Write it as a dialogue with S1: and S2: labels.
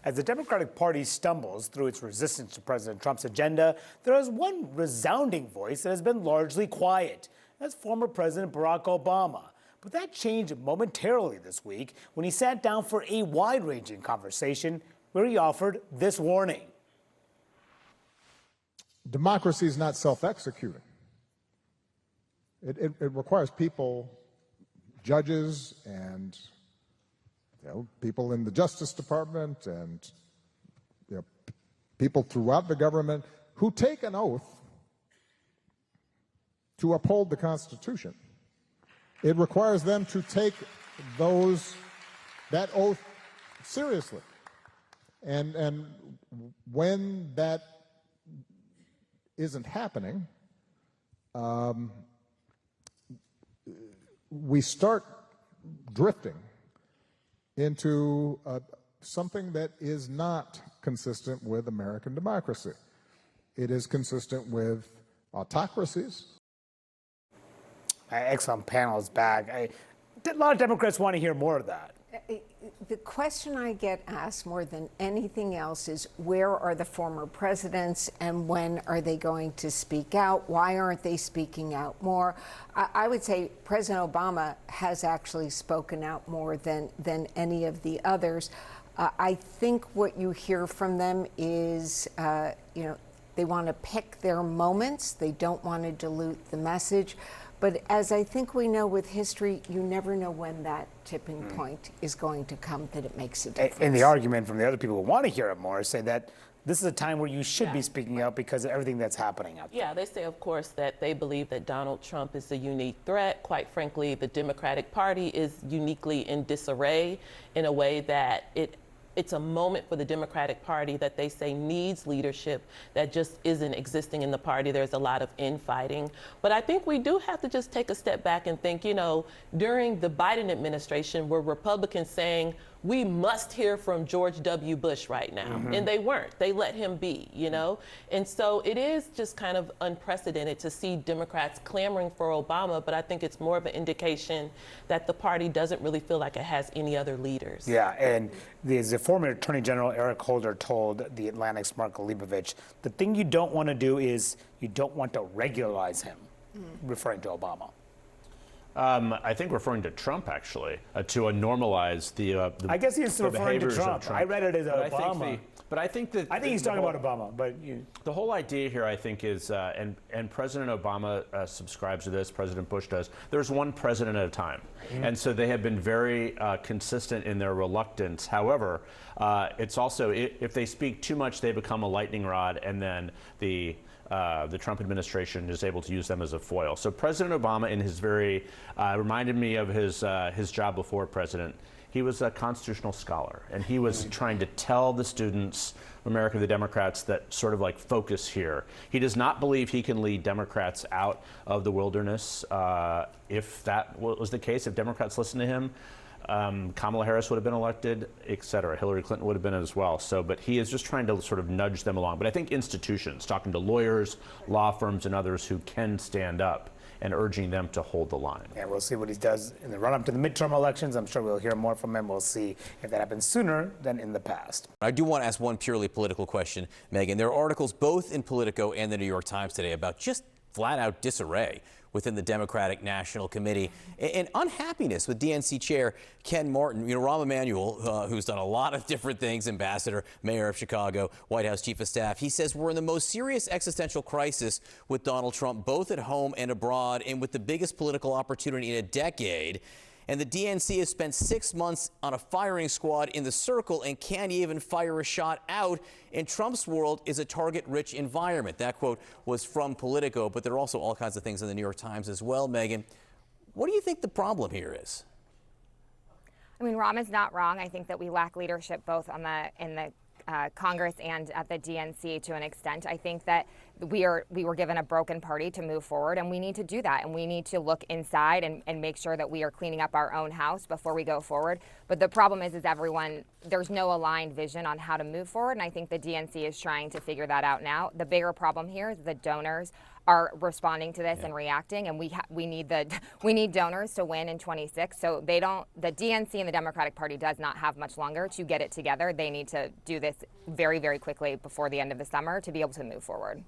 S1: As the Democratic Party stumbles through its resistance to President Trump's agenda, there is one resounding voice that has been largely quiet. That's former President Barack Obama. But that changed momentarily this week when he sat down for a wide-ranging conversation where he offered this warning.
S2: Democracy is not self-executing. It requires people, judges, and people in the Justice Department and people throughout the government who take an oath to uphold the Constitution. It requires them to take that oath seriously. And when that isn't happening, we start drifting into something that is not consistent with American democracy. It is consistent with autocracies.
S1: Excellent panel is back. A lot of Democrats want to hear more of that.
S3: The question I get asked more than anything else is, where are the former presidents and when are they going to speak out? Why aren't they speaking out more? I would say President Obama has actually spoken out more than any of the others. I think what you hear from them is, they want to pick their moments. They don't want to dilute the message. But as I think we know with history, you never know when that tipping point is going to come that it makes a difference.
S1: And the argument from the other people who want to hear it more say that this is a time where you should be speaking out because of everything that's happening out there.
S4: Yeah, they say, of course, that they believe that Donald Trump is a unique threat. Quite frankly, the Democratic Party is uniquely in disarray in a way that it's a moment for the Democratic Party that they say needs leadership that just isn't existing in the party. There's a lot of infighting. But I think we do have to just take a step back and think, during the Biden administration, were Republicans saying, we must hear from George W. Bush right now. And they weren't. They let him be, And so it is just kind of unprecedented to see Democrats clamoring for Obama, but I think it's more of an indication that the party doesn't really feel like it has any other leaders.
S1: Yeah, and the former Attorney General Eric Holder told The Atlantic's Mark Leibovich, the thing you don't want to do is you don't want to regularize him, referring to Obama.
S5: I think referring to Trump, actually, to normalize the
S1: I guess he's referring to Trump. I read it as Obama.
S5: But I think
S1: he's talking about Obama. But
S5: the whole idea here, I think, is, and President Obama subscribes to this, President Bush does, there's one president at a time. And so they have been very consistent in their reluctance. However, it's also, if they speak too much, they become a lightning rod, and then the Trump administration is able to use them as a foil. So President Obama, in his reminded me of his job before president. He was a constitutional scholar, and he was trying to tell the students of America, the Democrats, that sort of like focus here. He does not believe he can lead Democrats out of the wilderness. If that was the case, if Democrats listened to him, Kamala Harris would have been elected, et cetera. Hillary Clinton would have been as well. But he is just trying to sort of nudge them along. But I think institutions, talking to lawyers, law firms, and others who can stand up, and urging them to hold the line.
S1: Yeah, we'll see what he does in the run-up to the midterm elections. I'm sure we'll hear more from him. We'll see if that happens sooner than in the past.
S6: I do want to ask one purely political question, Megan. There are articles both in Politico and the New York Times today about just flat-out disarray within the Democratic National Committee and unhappiness with DNC Chair Ken Martin. Rahm Emanuel, who's done a lot of different things, ambassador, mayor of Chicago, White House chief of staff, he says we're in the most serious existential crisis with Donald Trump, both at home and abroad, and with the biggest political opportunity in a decade. And the DNC has spent 6 months on a firing squad in the circle and can't even fire a shot out. In Trump's world is a target-rich environment. That quote was from Politico, but there are also all kinds of things in the New York Times as well. Megan, what do you think the problem here is?
S7: I mean, Rahm is not wrong. I think that we lack leadership both in the Congress and at the DNC to an extent. I think that we were given a broken party to move forward, and we need to do that. And we need to look inside and make sure that we are cleaning up our own house before we go forward. But the problem is there's no aligned vision on how to move forward. And I think the DNC is trying to figure that out now. The bigger problem here is the donors are responding to this and reacting, and we need donors to win in 26. So the DNC and the Democratic Party does not have much longer to get it together. They need to do this very, very quickly before the end of the summer to be able to move forward.